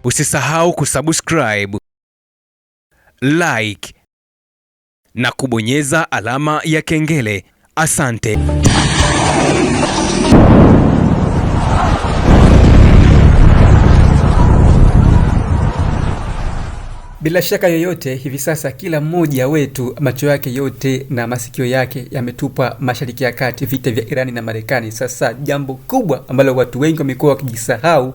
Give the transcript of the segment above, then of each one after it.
Usisahau kusubscribe, like na kubonyeza alama ya kengele. Asante. Bila shaka yoyote, hivi sasa kila mmoja wetu macho yake yote na masikio yake yametupa Mashariki ya Kati, vita vya Irani na Marekani. Sasa jambo kubwa ambalo watu wengi wamekuwa wakijisahau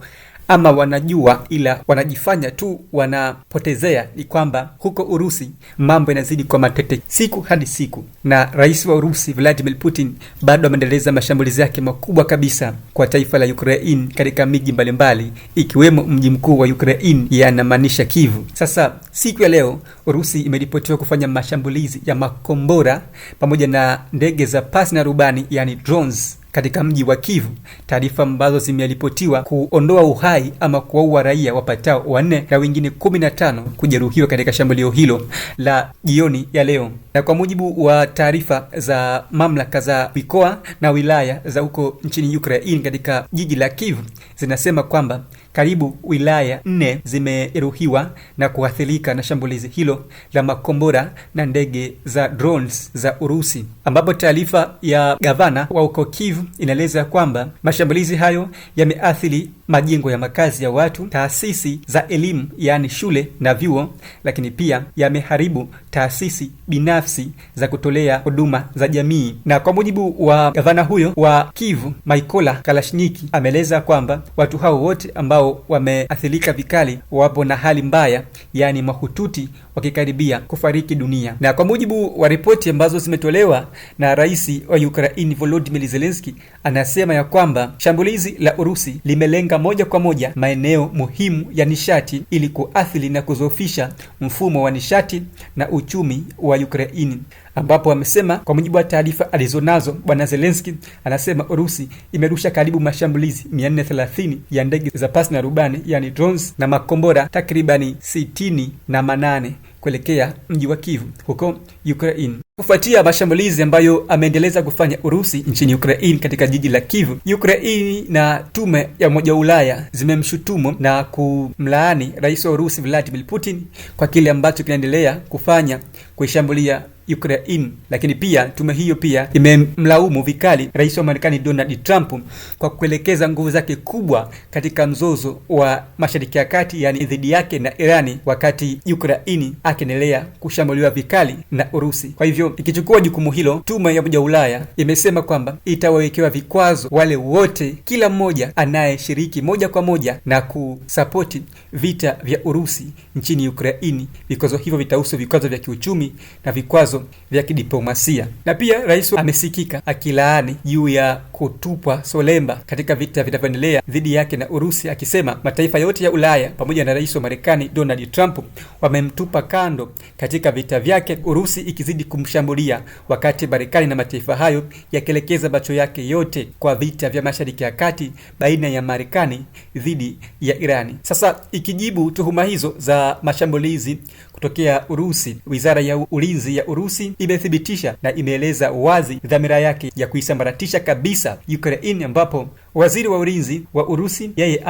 ama wanajua ila wanajifanya tu wanapotezea ni kwamba huko Urusi mambo yanazidi kwa matete siku hadi siku, na rais wa Urusi Vladimir Putin bado ameendeleza mashambulizi yake makubwa kabisa kwa taifa la Ukraine katika miji mbalimbali ikiwemo mji mkuu wa Ukraine yanamaanisha Kyiv. Sasa siku ya leo Urusi imeripotiwa kufanya mashambulizi ya makombora pamoja na ndege za pasi na rubani, yani drones, katika mji wa Kyiv, taarifa ambazo zimeripotiwa kuondoa uhai ama kuwaua raia wapatao 4 na wengine 15 kujeruhiwa katika shambulio hilo la jioni ya leo. Na kwa mujibu wa taarifa za mamlaka za mikoa na wilaya za huko nchini Ukraine katika jiji la Kyiv, zinasema kwamba karibu wilaya 4 zimejeruhiwa na kuathirika na shambulizi hilo la makombora na ndege za drones za Urusi, ambapo taarifa ya gavana wa huko Kyiv inaeleza kwamba mashambulizi hayo yameathiri majengo ya makazi ya watu, taasisi za elimu yani shule na vyuo, lakini pia yameharibu taasisi binafsi za kutolea huduma za jamii. Na kwa mujibu wa gavana huyo wa Kyiv, Mykola Kalashnyk, ameeleza kwamba watu hao wote ambao wameathirika vikali wapo na hali mbaya, yani mahututi, wakikaribia kufariki dunia. Na kwa mujibu wa ripoti ambazo zimetolewa na rais wa Ukraine Volodymyr Zelensky, anasema ya kwamba shambulizi la Urusi limelenga moja kwa moja maeneo muhimu ya nishati ili kuathiri na kuzofisha mfumo wa nishati na uchumi wa Ukraine, ambapo amesema kwa mujibu wa taarifa alizonazo bwana Zelensky, anasema Urusi imerusha karibu mashambulizi 430 ya ndege za pasi na rubani, yani drones, na makombora takribani 68 kuelekea mji wa Kyiv huko Ukraine. Kufuatia mashambulizi ambayo ameendeleza kufanya Urusi nchini Ukraine katika jiji la Kyiv, Ukraine na tume ya Umoja wa Ulaya zimemshutumu na kumlaani rais wa Urusi Vladimir Putin kwa kile ambacho kinaendelea kufanya kuishambulia Ukraine. Lakini pia tume hiyo pia imemlaumu vikali rais wa Marekani Donald Trump kwa kuelekeza nguvu zake kubwa katika mzozo wa Mashariki ya Kati, yani dhidi yake na Irani, wakati Ukraine akiendelea kushambuliwa vikali na Urusi. Kwa hivyo ikichukua jukumu hilo, tume ya Umoja wa Ulaya imesema kwamba itawawekewa vikwazo wale wote, kila mmoja anayeshiriki moja kwa moja na kusapoti vita vya Urusi nchini Ukraine. Vikwazo hivyo vitahusu vikwazo vya kiuchumi na vikwazo vya kidiplomasia. Na pia rais amesikika akilaani juu ya kutupwa solemba katika vita vinavyoendelea dhidi yake na Urusi, akisema mataifa yote ya Ulaya pamoja na rais wa Marekani Donald Trump wamemtupa kando katika vita vyake, Urusi ikizidi kumshambulia, wakati Marekani na mataifa hayo yakielekeza macho yake yote kwa vita vya Mashariki ya Kati baina ya Marekani dhidi ya Irani. Sasa ikijibu tuhuma hizo za mashambulizi kutokea Urusi, Wizara ya Ulinzi ya Urusi imethibitisha na imeeleza wazi dhamira yake ya kuisambaratisha kabisa Ukraine, ambapo waziri wa ulinzi wa Urusi yeye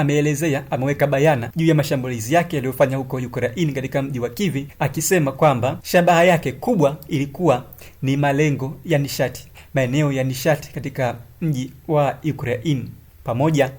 ameweka bayana juu ya mashambulizi yake yaliyofanya huko Ukraine katika mji wa Kyiv, akisema kwamba shabaha yake kubwa ilikuwa ni malengo ya nishati, maeneo ya nishati katika mji wa Ukraine pamoja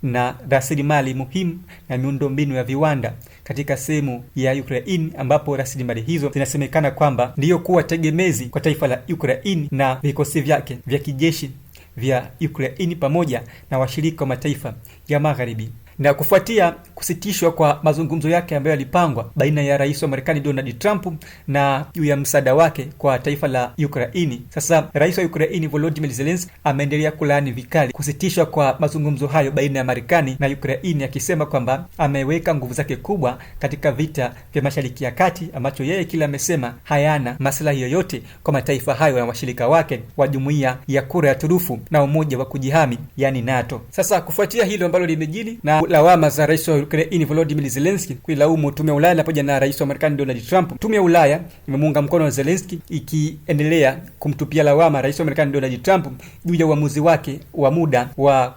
na rasilimali muhimu na miundombinu ya viwanda katika sehemu ya Ukraine, ambapo rasilimali hizo zinasemekana kwamba ndiyo kuwa tegemezi kwa taifa la Ukraine na vikosi vyake vya kijeshi vya Ukraine pamoja na washirika wa mataifa ya Magharibi. Na kufuatia kusitishwa kwa mazungumzo yake ambayo yalipangwa baina ya rais wa Marekani Donald Trump na juu ya msaada wake kwa taifa la Ukraine, sasa rais wa Ukraine Volodymyr Zelensky ameendelea kulaani vikali kusitishwa kwa mazungumzo hayo baina ya Marekani na Ukraine, akisema kwamba ameweka nguvu zake kubwa katika vita vya Mashariki ya Kati, ambacho yeye kila amesema hayana maslahi yoyote kwa mataifa hayo na washirika wake wa Jumuiya ya Kura ya Turufu na Umoja wa Kujihami, yani NATO. Sasa kufuatia hilo ambalo limejili na lawama za rais wa Ukraine Volodymyr Zelensky kuilaumu tume ya Ulaya pamoja na rais wa Marekani Donald Trump. Tume ya Ulaya imemuunga mkono Zelensky ikiendelea kumtupia lawama rais wa Marekani Donald Trump juu ya uamuzi wake wa muda wa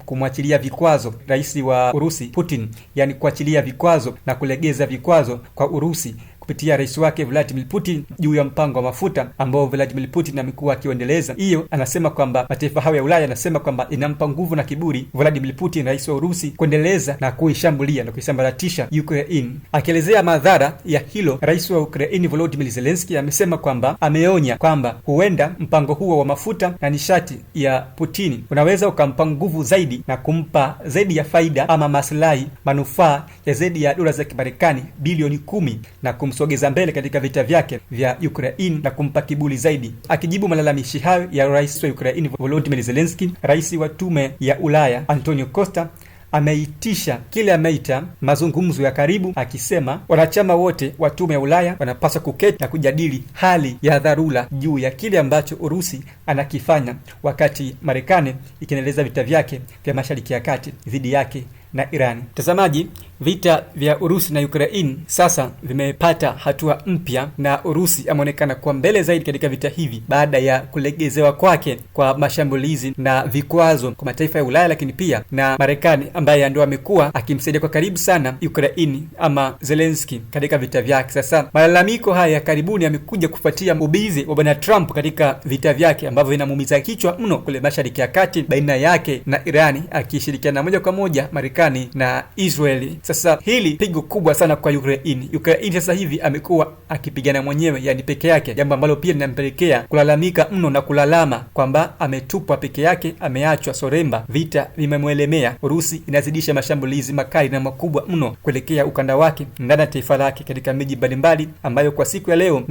kumwachilia vikwazo rais wa Urusi Putin, yani kuachilia vikwazo na kulegeza vikwazo kwa Urusi kupitia rais wake Vladimir Putin juu ya mpango wa mafuta ambao Vladimir Putin amekuwa akiendeleza. Hiyo anasema kwamba mataifa hayo ya Ulaya anasema kwamba inampa nguvu na kiburi Vladimir Putin, rais wa Urusi, kuendeleza na kuishambulia na kuisambaratisha Ukraine. Akielezea madhara ya hilo, rais wa Ukraine Volodymyr Zelensky amesema kwamba ameonya kwamba huenda mpango huo wa mafuta na nishati ya Putin unaweza ukampa nguvu zaidi na kumpa zaidi ya faida ama maslahi, manufaa ya zaidi ya dola za Kimarekani bilioni 10 na kumsogeza mbele katika vita vyake vya Ukraine na kumpa kiburi zaidi. Akijibu malalamishi hayo ya rais wa Ukraine Volodymyr Zelensky, rais wa tume ya Ulaya Antonio Costa ameitisha kile ameita mazungumzo ya karibu, akisema wanachama wote wa tume ya Ulaya wanapaswa kuketi na kujadili hali ya dharura juu ya kile ambacho Urusi anakifanya wakati Marekani ikiendeleza vita vyake vya Mashariki ya Kati dhidi yake na Iran. Mtazamaji, vita vya Urusi na Ukraine sasa vimepata hatua mpya na Urusi ameonekana kuwa mbele zaidi katika vita hivi baada ya kulegezewa kwake kwa mashambulizi na vikwazo kwa mataifa ya Ulaya, lakini pia na Marekani ambaye ndio amekuwa akimsaidia kwa karibu sana Ukraine ama Zelensky katika vita vyake. Sasa malalamiko haya ya karibuni yamekuja kufuatia ubizi wa bwana Trump katika vita vyake ambavyo vinamuumiza kichwa mno kule Mashariki ya Kati baina yake na Irani, akishirikiana moja kwa moja Marekani na Israeli. Sasa hili pigo kubwa sana kwa Ukraine. Ukraine sasa hivi amekuwa akipigana mwenyewe, yani peke yake, jambo ambalo pia linampelekea kulalamika mno na kulalama kwamba ametupwa peke yake, ameachwa soremba. Vita vimemwelemea. Urusi inazidisha mashambulizi makali na makubwa mno kuelekea ukanda wake ndani ya taifa lake katika miji mbalimbali ambayo kwa siku ya leo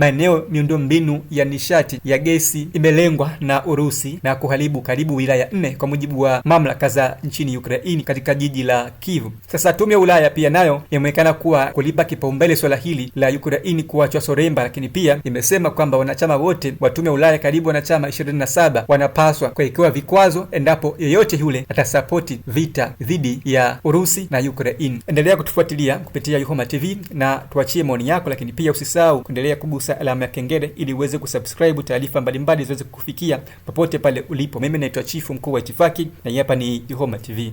miundombinu ya nishati ya gesi imelengwa na Urusi na kuharibu karibu wilaya 4 kwa mujibu wa mamlaka za nchini Ukraine katika jiji la Kyiv. Sasa tume ya Ulaya pia nayo imeonekana kuwa kulipa kipaumbele swala hili la Ukraine kuachwa soremba, lakini pia imesema kwamba wanachama wote wa tume ya Ulaya, karibu wanachama 27, wanapaswa kuwekewa vikwazo endapo yeyote yule atasapoti vita dhidi ya Urusi na Ukraine. Endelea kutufuatilia kupitia Yuhoma TV na tuachie maoni yako, lakini pia usisahau kuendelea kugusa alama ya kengele ili uweze kusubscribe, taarifa mbalimbali ziweze kukufikia popote pale ulipo. Mimi naitwa Chifu Mkuu wa Itifaki na hapa ni Yuhoma TV.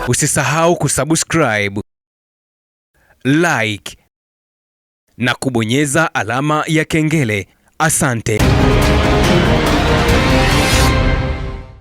Usisahau kusubscribe, like na kubonyeza alama ya kengele. Asante.